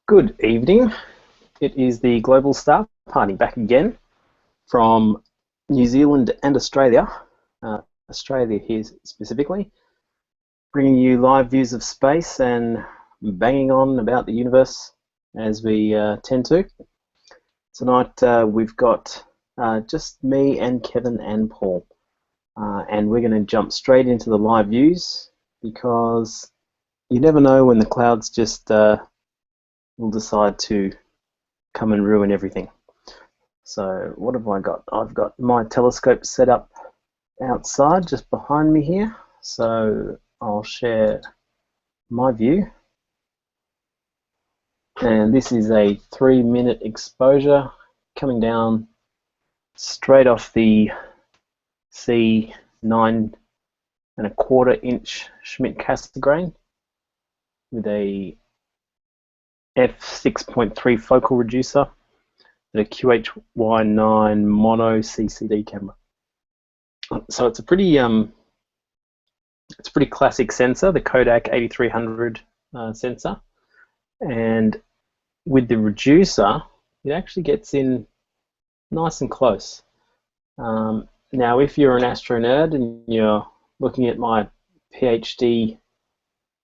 Good evening. It is the Global Star Party back again from New Zealand and Australia. Australia here specifically, bringing you live views of space and banging on about the universe as we tend to. Tonight we've got just me and Kevin and Paul, and we're going to jump straight into the live views because you never know when the clouds just will decide to come and ruin everything. So what have I got? I've got my telescope set up outside just behind me here. So I'll share my view. And this is a 3-minute exposure coming down straight off the C 9¼ inch Schmidt-Cassegrain with a f6.3 focal reducer and a QHY9 mono CCD camera. So it's a pretty classic sensor, the Kodak 8300 sensor, and with the reducer it actually gets in nice and close. Now if you're an astro nerd and you're looking at my PhD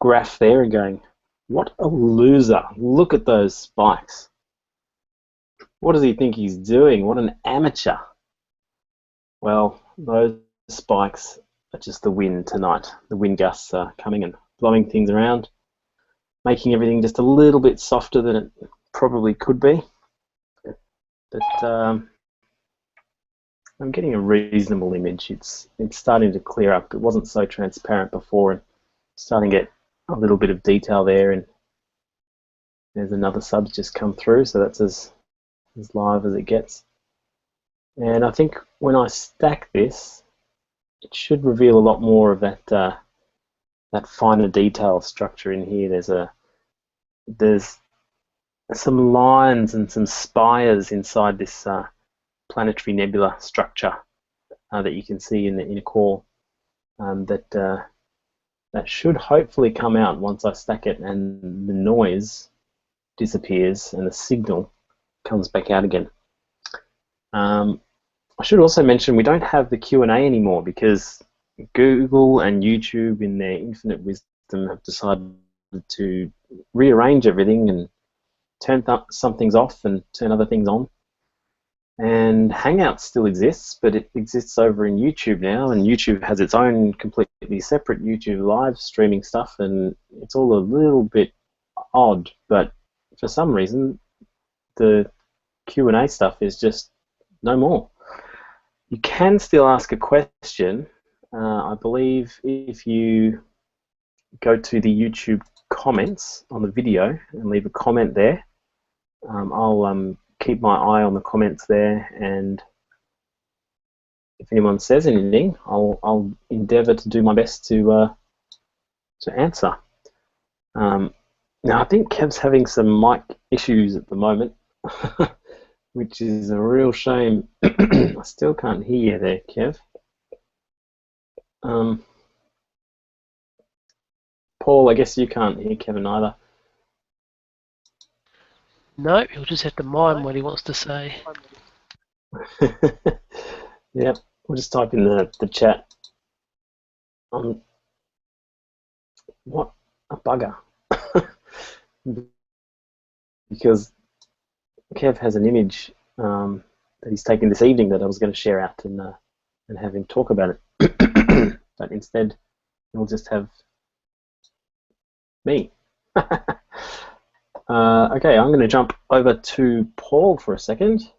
graph there and going, what a loser, look at those spikes. What does he think he's doing? What an amateur. Well, those spikes are just the wind tonight. The wind gusts are coming and blowing things around, making everything just a little bit softer than it probably could be. But I'm getting a reasonable image. It's starting to clear up. It wasn't so transparent before, and starting to get a little bit of detail there, and there's another sub's just come through, so that's as live as it gets. And I think when I stack this, it should reveal a lot more of that finer detail structure in here. There's some lines and some spires inside this planetary nebula structure that you can see in the inner core that should hopefully come out once I stack it and the noise disappears and the signal comes back out again. I should also mention we don't have the Q&A anymore because Google and YouTube in their infinite wisdom have decided to rearrange everything and turn some things off and turn other things on. And Hangouts still exists, but it exists over in YouTube now, and YouTube has its own completely separate YouTube live streaming stuff, and it's all a little bit odd, but for some reason the Q&A stuff is just no more. You can still ask a question. I believe if you go to the YouTube comments on the video and leave a comment there, I'll keep my eye on the comments there, and if anyone says anything, I'll endeavour to do my best to answer. Now I think Kev's having some mic issues at the moment, which is a real shame. I still can't hear you there, Kev. Paul, I guess you can't hear Kevin either. No, he'll just have to mime what he wants to say. Yeah, we'll just type in the chat. What a bugger. Because Kev has an image that he's taken this evening that I was going to share out and have him talk about it. But instead, we'll just have me. Okay, I'm going to jump over to Paul for a second,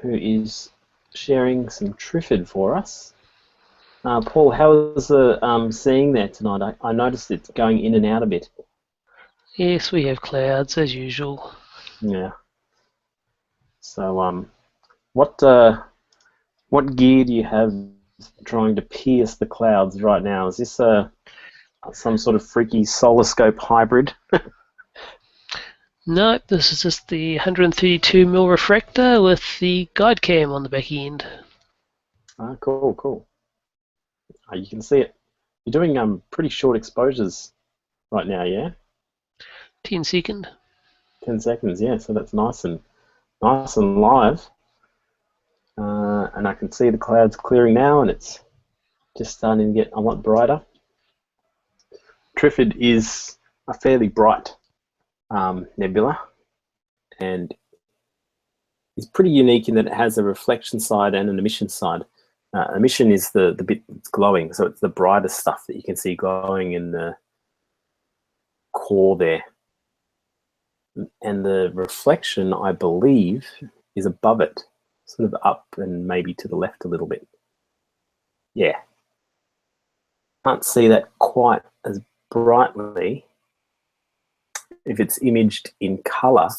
who is sharing some Triffid for us. Paul, how was the seeing there tonight? I noticed it's going in and out a bit. Yes, we have clouds as usual. Yeah. So, what gear do you have trying to pierce the clouds right now? Is this some sort of freaky solar scope hybrid? No, this is just the 132mm refractor with the guide cam on the back end. Cool, cool. You can see it. You're doing pretty short exposures right now, yeah? 10-second. 10 seconds, yeah. So that's nice and live. And I can see the clouds clearing now, and it's just starting to get a lot brighter. Trifid is a fairly bright nebula, and it's pretty unique in that it has a reflection side and an emission side. Emission is the bit that's glowing, so it's the brightest stuff that you can see glowing in the core there. And the reflection, I believe, is above it, sort of up and maybe to the left a little bit. Yeah. Can't see that quite as brightly. If it's imaged in color,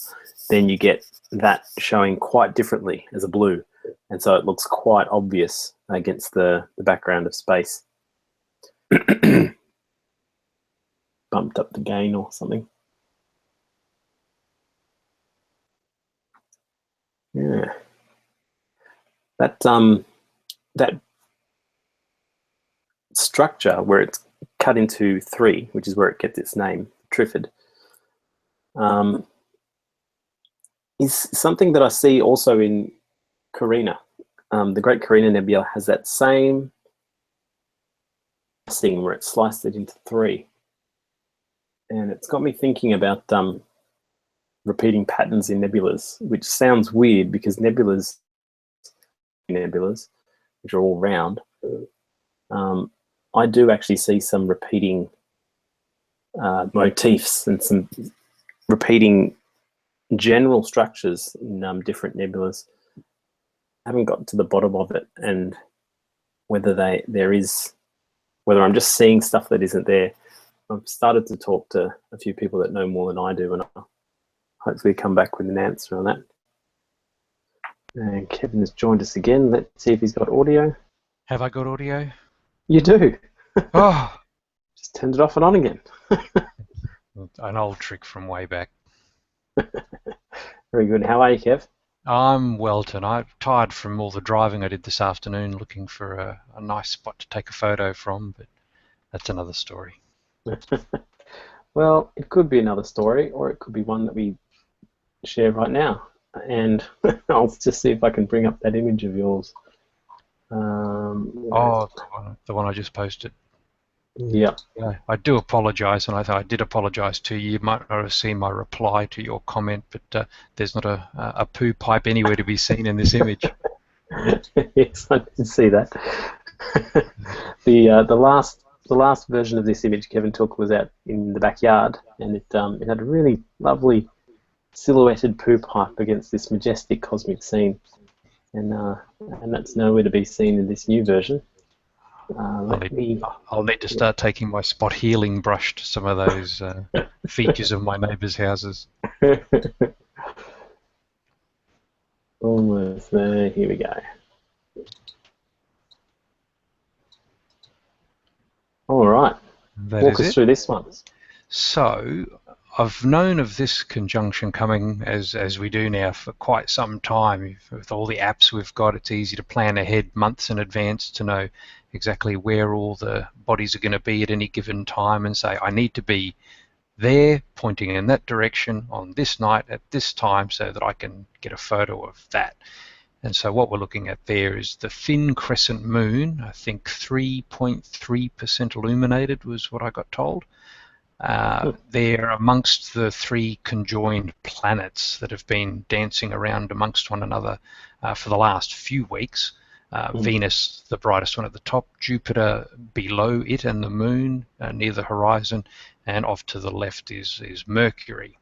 then you get that showing quite differently as a blue. And so it looks quite obvious against the background of space. Bumped up the gain or something. Yeah. That structure where it's cut into three, which is where it gets its name, Trifid, is something that I see also in Carina. The Great Carina Nebula has that same thing where it sliced it into three. And it's got me thinking about repeating patterns in nebulas, which sounds weird because nebulas, which are all round, I do actually see some repeating motifs and some repeating general structures in different nebulas. I haven't got to the bottom of it, and whether whether I'm just seeing stuff that isn't there. I've started to talk to a few people that know more than I do, and I'll hopefully come back with an answer on that. And Kevin has joined us again. Let's see if he's got audio. Have I got audio? You do. Oh, Just turned it off and on again. an old trick from way back. Very good. How are you, Kev? I'm well tonight. Tired from all the driving I did this afternoon, looking for a nice spot to take a photo from, but that's another story. Well, it could be another story, or it could be one that we share right now. And I'll just see if I can bring up that image of yours. Oh, the one I just posted. Yeah. Yeah, I do apologise, and I did apologise to you. You might not have seen my reply to your comment, but there's not a poo pipe anywhere to be seen in this image. Yes, I did see that. The last version of this image Kevin took was out in the backyard, and it had a really lovely silhouetted poo pipe against this majestic cosmic scene, and that's nowhere to be seen in this new version. I'll need to start taking my spot healing brush to some of those features of my neighbours' houses. Almost there. Here we go. All right. Walk us through this one. So, I've known of this conjunction coming as we do now for quite some time. With all the apps we've got, it's easy to plan ahead months in advance to know exactly where all the bodies are going to be at any given time and say, I need to be there, pointing in that direction on this night at this time so that I can get a photo of that. And so what we're looking at there is the thin crescent moon, I think 3.3% illuminated was what I got told. They're amongst the three conjoined planets that have been dancing around amongst one another for the last few weeks. Venus, the brightest one at the top, Jupiter below it and the moon near the horizon, and off to the left is Mercury.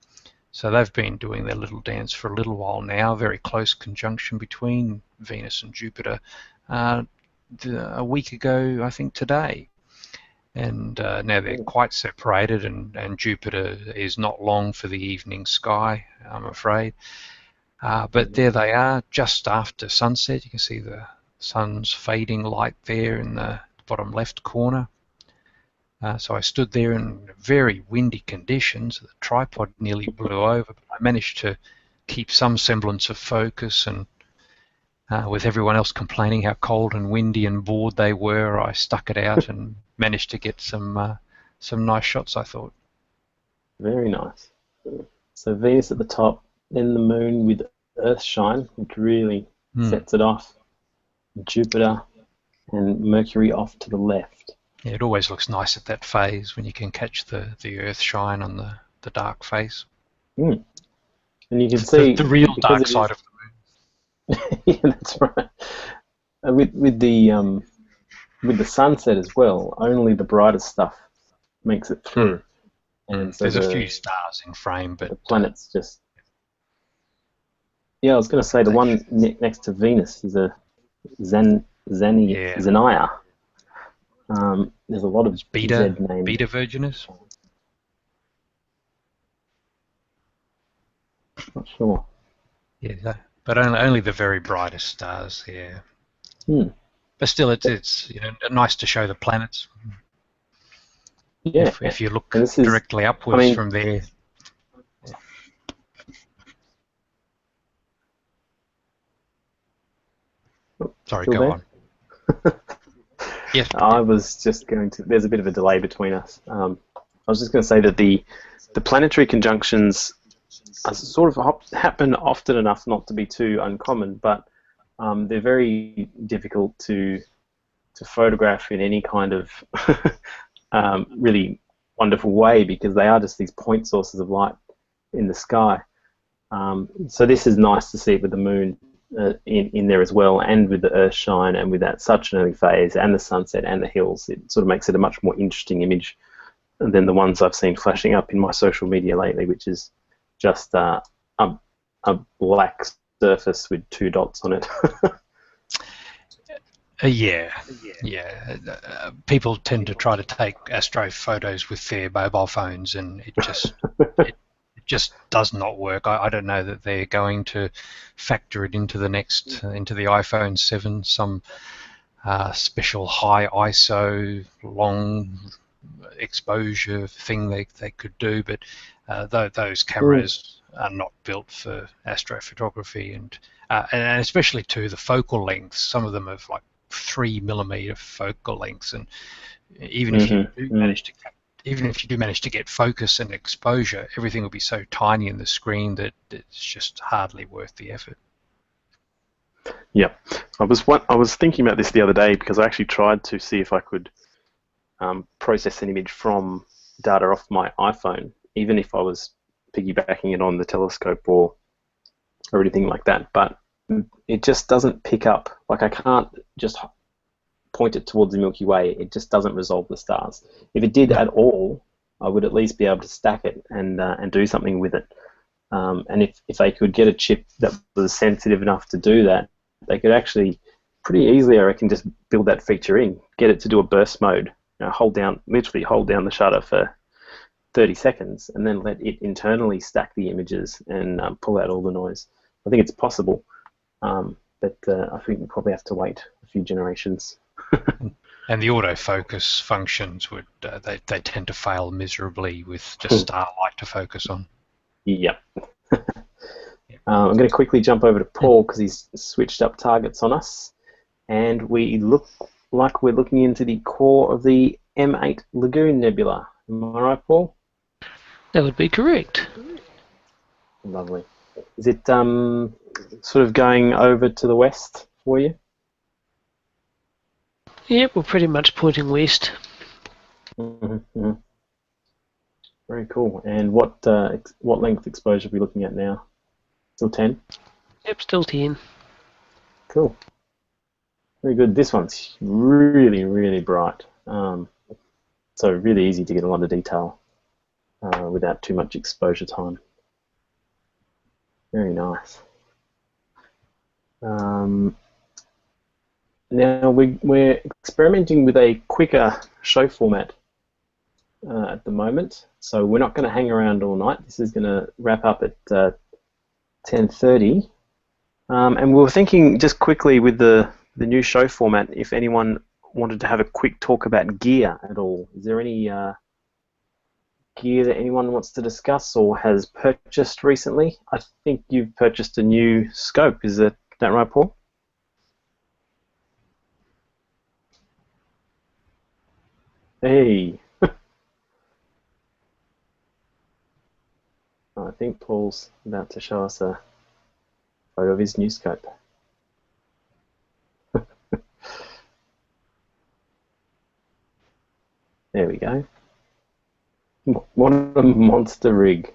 So they've been doing their little dance for a little while now, very close conjunction between Venus and Jupiter a week ago, I think today. And now they're quite separated, and Jupiter is not long for the evening sky, I'm afraid. But there they are, just after sunset. You can see the sun's fading light there in the bottom left corner. So I stood there in very windy conditions. The tripod nearly blew over, but I managed to keep some semblance of focus, and with everyone else complaining how cold and windy and bored they were, I stuck it out and managed to get some nice shots, I thought. Very nice. So Venus at the top, then the Moon with Earthshine, which really sets it off. Jupiter and Mercury off to the left. Yeah, it always looks nice at that phase when you can catch the Earth shine on the dark face. And you can see the real dark it side is, of the moon. yeah, that's right. With the sunset as well, only the brightest stuff makes it through. And so There's a few stars in frame, but the planets just. Yeah, I was going to say the one next to Venus is a Zania. There's a lot of Beta Z named. Beta Virginis. Not sure. Yeah, but only the very brightest stars. Yeah. But still, it's nice to show the planets. Yeah. If you look directly upwards from there. Sorry, go on. Yes. I was just going to. There's a bit of a delay between us. I was just going to say that the planetary conjunctions sort of happen often enough not to be too uncommon, but they're very difficult to photograph in any kind of really wonderful way because they are just these point sources of light in the sky. So this is nice to see with the Moon in there as well, and with the Earth shine, and with that such an early phase, and the sunset, and the hills. It sort of makes it a much more interesting image than the ones I've seen flashing up in my social media lately, which is just a black surface with 2 dots on it. Yeah. People tend to try to take astro photos with their mobile phones, and it just it just does not work. I don't know that they're going to factor it into the iPhone 7, some special high ISO, long exposure thing they could do, but those cameras are not built for astrophotography, and especially too the focal lengths. Some of them have like 3mm focal lengths, and even if you do manage to get focus and exposure, everything will be so tiny in the screen that it's just hardly worth the effort. Yeah, I was thinking about this the other day because I actually tried to see if I could process an image from data off my iPhone, even if I was piggybacking it on the telescope or anything like that. But it just doesn't pick up. Like I can't just point it towards the Milky Way. It just doesn't resolve the stars. If it did at all, I would at least be able to stack it and do something with it. And if they could get a chip that was sensitive enough to do that, they could actually pretty easily, I reckon, just build that feature in, get it to do a burst mode, literally hold down the shutter for 30 seconds, and then let it internally stack the images and pull out all the noise. I think it's possible, but I think we probably have to wait a few generations. And the autofocus functions they tend to fail miserably with just starlight to focus on. Yep. I'm going to quickly jump over to Paul because he's switched up targets on us, and we look like we're looking into the core of the M8 Lagoon Nebula. Am I right, Paul? That would be correct. Lovely. Is it sort of going over to the west for you? Yep, we're pretty much pointing west. Mm-hmm. Very cool. And what length exposure are we looking at now? Still 10? Yep, still 10. Cool. Very good. This one's really, really bright. So really easy to get a lot of detail without too much exposure time. Very nice. Now we're experimenting with a quicker show format at the moment, so we're not going to hang around all night. This is going to wrap up at 10:30, and we were thinking just quickly with the new show format, if anyone wanted to have a quick talk about gear at all. Is there any gear that anyone wants to discuss or has purchased recently? I think you've purchased a new scope. Is that right, Paul? Hey. I think Paul's about to show us a photo of his new scope. There we go. What a monster rig.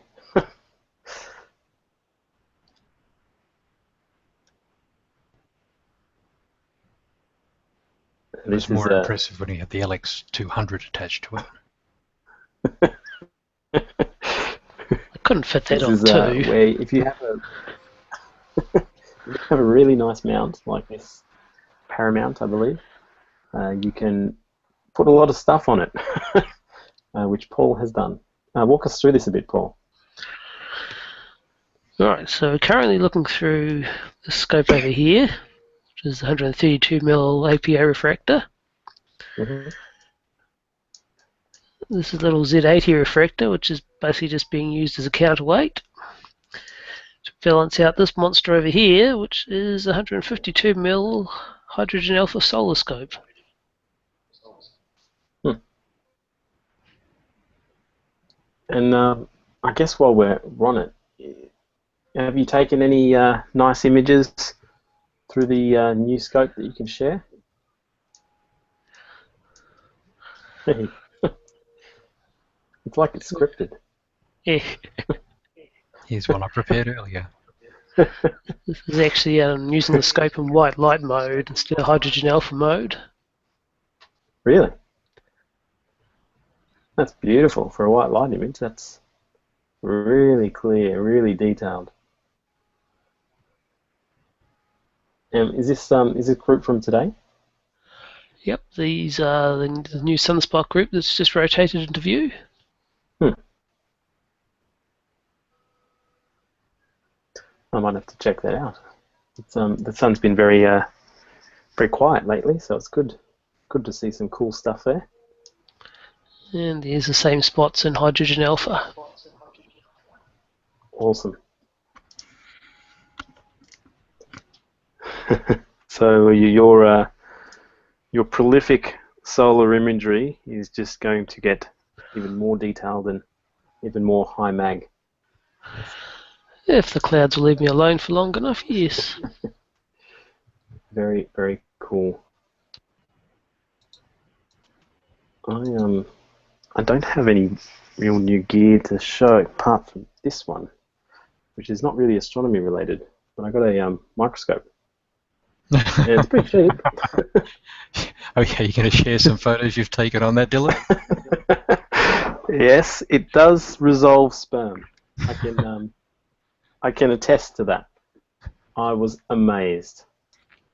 It was more impressive when he had the LX200 attached to it. I couldn't fit that on two. Where if you have a really nice mount like this Paramount, I believe, you can put a lot of stuff on it, which Paul has done. Walk us through this a bit, Paul. Alright, so currently looking through the scope over here, which is 132mm APA refractor. Mm-hmm. This is a little Z80 refractor, which is basically just being used as a counterweight to balance out this monster over here, which is 152mm hydrogen alpha solar scope. And I guess while we're on it, have you taken any nice images through the new scope that you can share? It's like it's scripted. Yeah. Here's one I prepared earlier. This is actually using the scope in white light mode instead of hydrogen alpha mode. Really? That's beautiful for a white light image. That's really clear, really detailed. Is this group from today? Yep, these are the new Sunspot group that's just rotated into view. I might have to check that out. It's, the sun's been very quiet lately, so it's good to see some cool stuff there. And there's the same spots in hydrogen alpha. Awesome. So your prolific solar imagery is just going to get even more detailed and even more high mag. If the clouds will leave me alone for long enough, yes. Very, very cool. I don't have any real new gear to show apart from this one, which is not really astronomy related, but I got a microscope. And it's pretty cheap. Okay, you're going to share some photos you've taken on that, Dylan? Yes, it does resolve sperm. I can attest to that. I was amazed.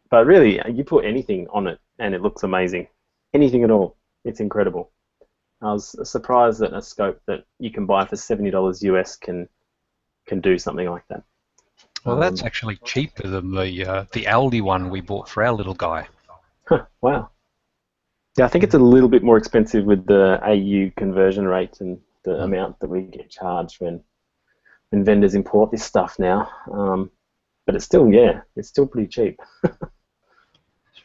But really, you put anything on it and it looks amazing. Anything at all. It's incredible. I was surprised that a scope that you can buy for $70 US can do something like that. Well, that's actually cheaper than the Aldi one we bought for our little guy. Huh, wow. Yeah, I think it's a little bit more expensive with the AU conversion rate and the amount that we get charged when vendors import this stuff now. But it's still, it's still pretty cheap.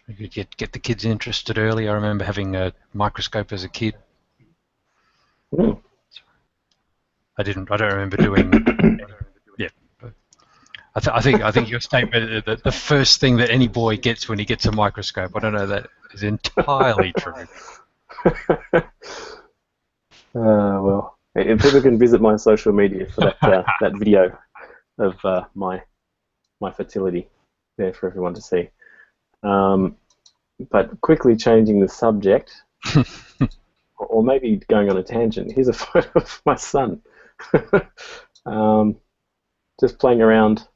You could get the kids interested early. I remember having a microscope as a kid. Mm. I don't remember doing. Yeah. I think your statement that the first thing that any boy gets when he gets a microscope, I don't know, that is entirely true. Well, if people can visit my social media for that video of my fertility there for everyone to see. But quickly changing the subject, or maybe going on a tangent, here's a photo of my son. Just playing around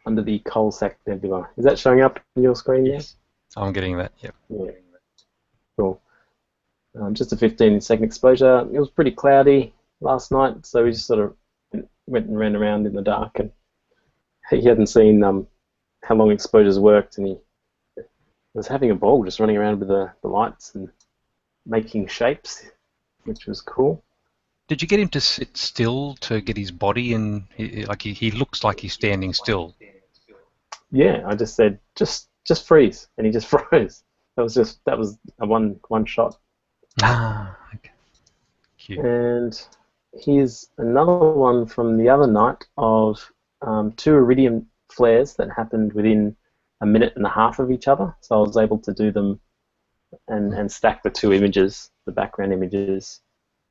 under the coal sack nebula. Is that showing up on your screen? Yes. I'm getting that, yep. Yeah. Cool. Just a 15-second exposure. It was pretty cloudy last night, so we just sort of went and ran around in the dark, and he hadn't seen how long exposures worked, and he was having a ball just running around with the lights and making shapes, which was cool. Did you get him to sit still to get his body in? He looks like he's standing still. Yeah, I just said just freeze, and he just froze. That was a one shot. Ah, okay. Cute. And here's another one from the other night of two iridium flares that happened within a minute and a half of each other. So I was able to do them and stack the two images, the background images,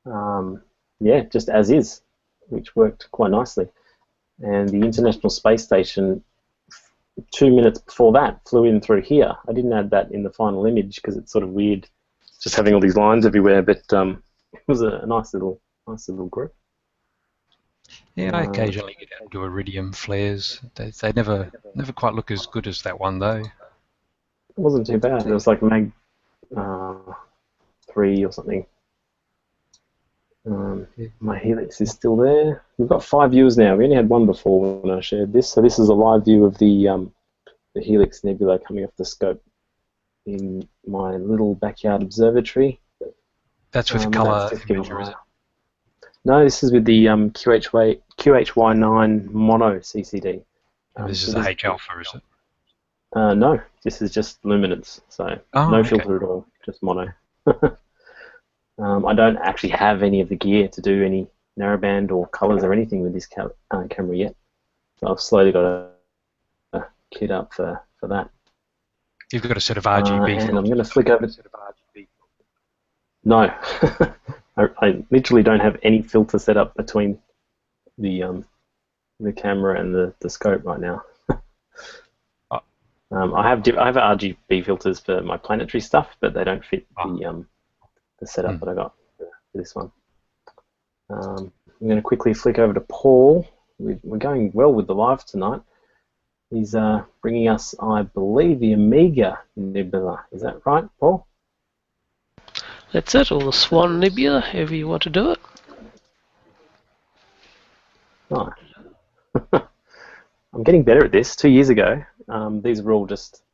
yeah, just as is, which worked quite nicely. And the International Space Station, 2 minutes before that, flew in through here. I didn't add that in the final image because it's sort of weird just having all these lines everywhere, but it was a nice little group. Yeah, I occasionally get out to iridium flares. They never quite look as good as that one though. It wasn't too bad. It was like Mag 3 or something. My helix is still there. We've got 5 viewers now. We only had one before when I shared this. So this is a live view of the Helix Nebula coming off the scope in my little backyard observatory. That's with colour imager, is it? No, this is with the QHY9 mono CCD. This is the H alpha, is it? No, this is just luminance, so no filter at all, just mono. I don't actually have any of the gear to do any narrowband or colours or anything with this camera yet. So I've slowly got a kit up for that. You've got a set of RGB. And I'm going to flick over to No, I literally don't have any filter set up between the camera and the scope right now. I have RGB filters for my planetary stuff, but they don't fit the setup that I got for this one. I'm going to quickly flick over to Paul. We're going well with the live tonight. He's bringing us, I believe, the Omega Nebula. Is that right, Paul? That's it, or the Swan Nebula, however you want to do it. Oh. I'm getting better at this. 2 years ago, these were all just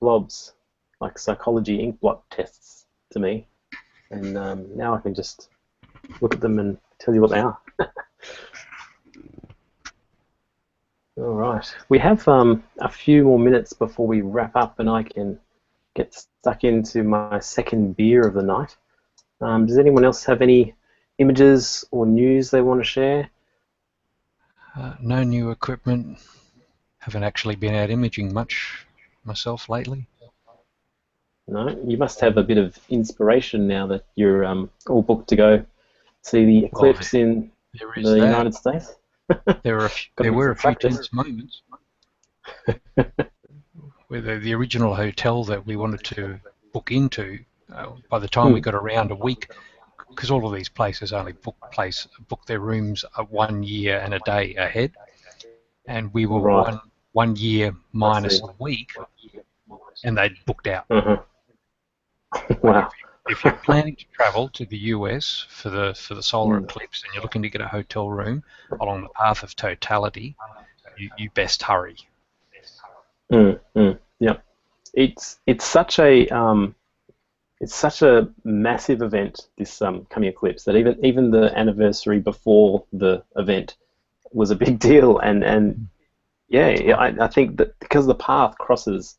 blobs, like psychology ink blot tests to me. And now I can just look at them and tell you what they are. All right. We have a few more minutes before we wrap up and I can get stuck into my second beer of the night. Does anyone else have any images or news they want to share? No new equipment. Haven't actually been out imaging much myself lately. No, you must have a bit of inspiration now that you're all booked to go see the eclipse in the United States. There were a few tense moments. Where the original hotel that we wanted to book into, by the time we got around a week, because all of these places only book their rooms 1 year and a day ahead, and we were one year minus a week, and they'd booked out. Wow. If you're planning to travel to the US for the solar eclipse and you're looking to get a hotel room along the path of totality, you best hurry. Yeah, it's such a massive event, this coming eclipse, that even the anniversary before the event was a big deal, and yeah, I think that because the path crosses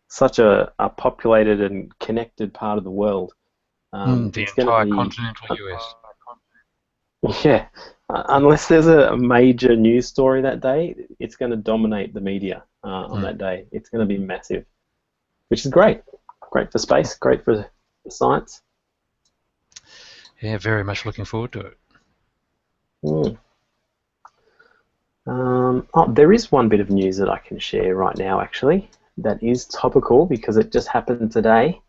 such a populated and connected part of the world, the entire continental US. Yeah, unless there's a major news story that day, it's going to dominate the media on that day. It's going to be massive, which is great. Great for space, great for science. Yeah, very much looking forward to it. There is one bit of news that I can share right now, actually, that is topical because it just happened today.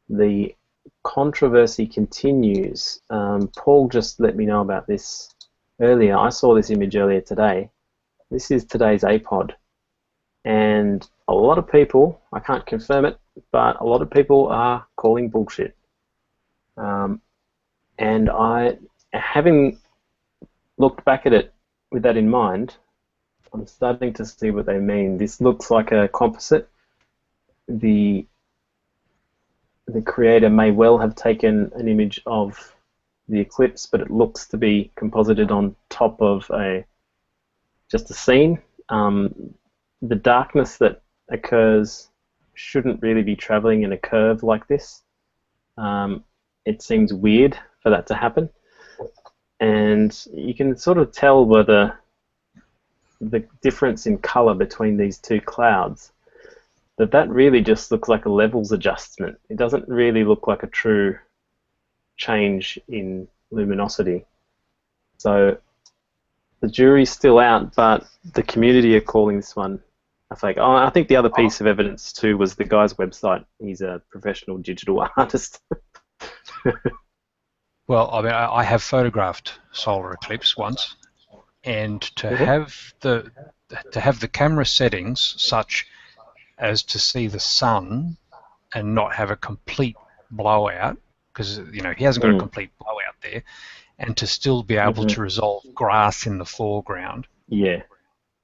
The controversy continues. Paul just let me know about this earlier. I saw this image earlier today. This is today's APOD. And a lot of people, I can't confirm it, but a lot of people are calling bullshit. And having looked back at it with that in mind, I'm starting to see what they mean. This looks like a composite. The creator may well have taken an image of the eclipse, but it looks to be composited on top of just a scene. The darkness that occurs shouldn't really be traveling in a curve like this. It seems weird for that to happen. and you can sort of tell whether the difference in color between these two clouds, that really just looks like a levels adjustment. It doesn't really look like a true change in luminosity. So the jury's still out, but the community are calling this one a fake. Oh, I think the other piece of evidence too was the guy's website. He's a professional digital artist. Well, I mean, I have photographed solar eclipse once, and to have the camera settings such as to see the sun and not have a complete blowout, because he hasn't got a complete blowout there, and to still be able to resolve grass in the foreground. Yeah.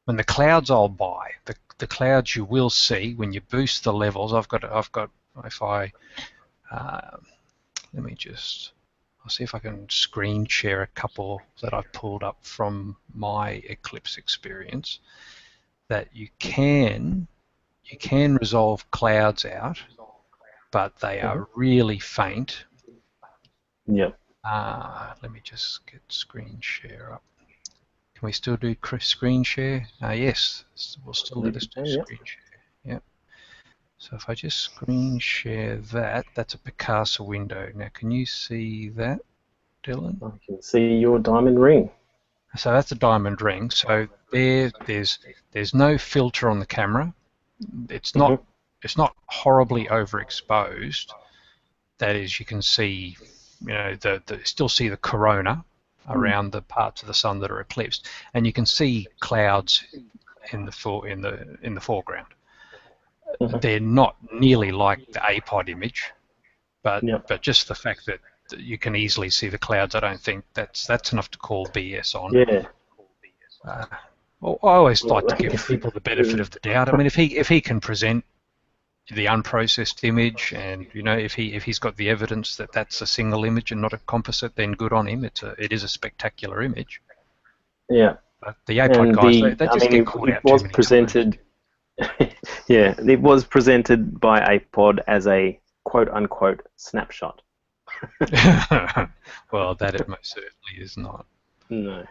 When the clouds I'll buy, the clouds you will see when you boost the levels. I've got if I let me just. I'll see if I can screen share a couple that I've pulled up from my eclipse experience. That you can resolve clouds out, but they are really faint. Yep. Let me just get screen share up. Can we still do screen share? Yes, we'll still let us do screen share. Yep. So if I just screen share that, that's a Picasso window. Now, can you see that, Dylan? I can see your diamond ring. So that's a diamond ring. So there's no filter on the camera. It's not horribly overexposed. That is, you can see, still see the corona around the parts of the sun that are eclipsed, and you can see clouds in the foreground. They're not nearly like the APOD image, but just the fact that you can easily see the clouds, I don't think that's enough to call BS on. Yeah. Well, I always like to give people the benefit of the doubt. I mean, if he can present the unprocessed image, and if he's got the evidence that that's a single image and not a composite, then good on him. It is a spectacular image. Yeah. But the APOD guys, they just get caught out too many presented. Yeah, it was presented by APOD as a quote-unquote snapshot. Well, that it most certainly is not. No.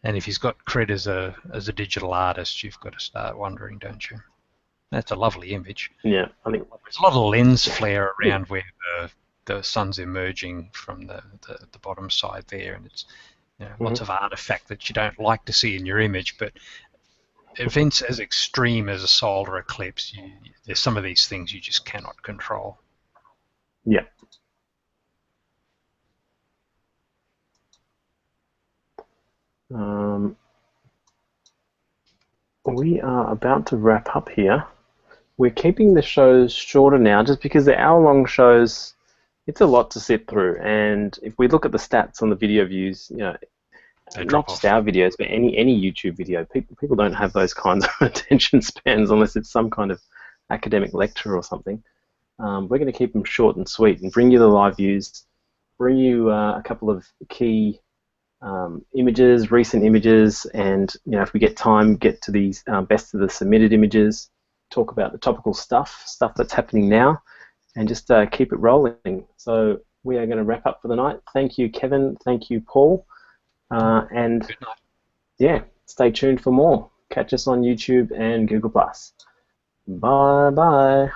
And if he's got cred as a digital artist, you've got to start wondering, don't you? That's a lovely image. Yeah, I think there's a lot of lens flare around where the sun's emerging from the bottom side there, and it's lots of artifact that you don't like to see in your image. But events as extreme as a solar eclipse, there's some of these things you just cannot control. Yeah. We are about to wrap up here. We're keeping the shows shorter now just because the hour-long shows, it's a lot to sit through. And if we look at the stats on the video views, not just our videos, but any YouTube video, people don't have those kinds of attention spans unless it's some kind of academic lecture or something. We're going to keep them short and sweet and bring you the live views, bring you a couple of key images, recent images, and if we get time, get to these best of the submitted images, talk about the topical stuff that's happening now, and just keep it rolling. So we are going to wrap up for the night. Thank you, Kevin. Thank you, Paul. And good night. Yeah, stay tuned for more. Catch us on YouTube and Google+. Bye-bye.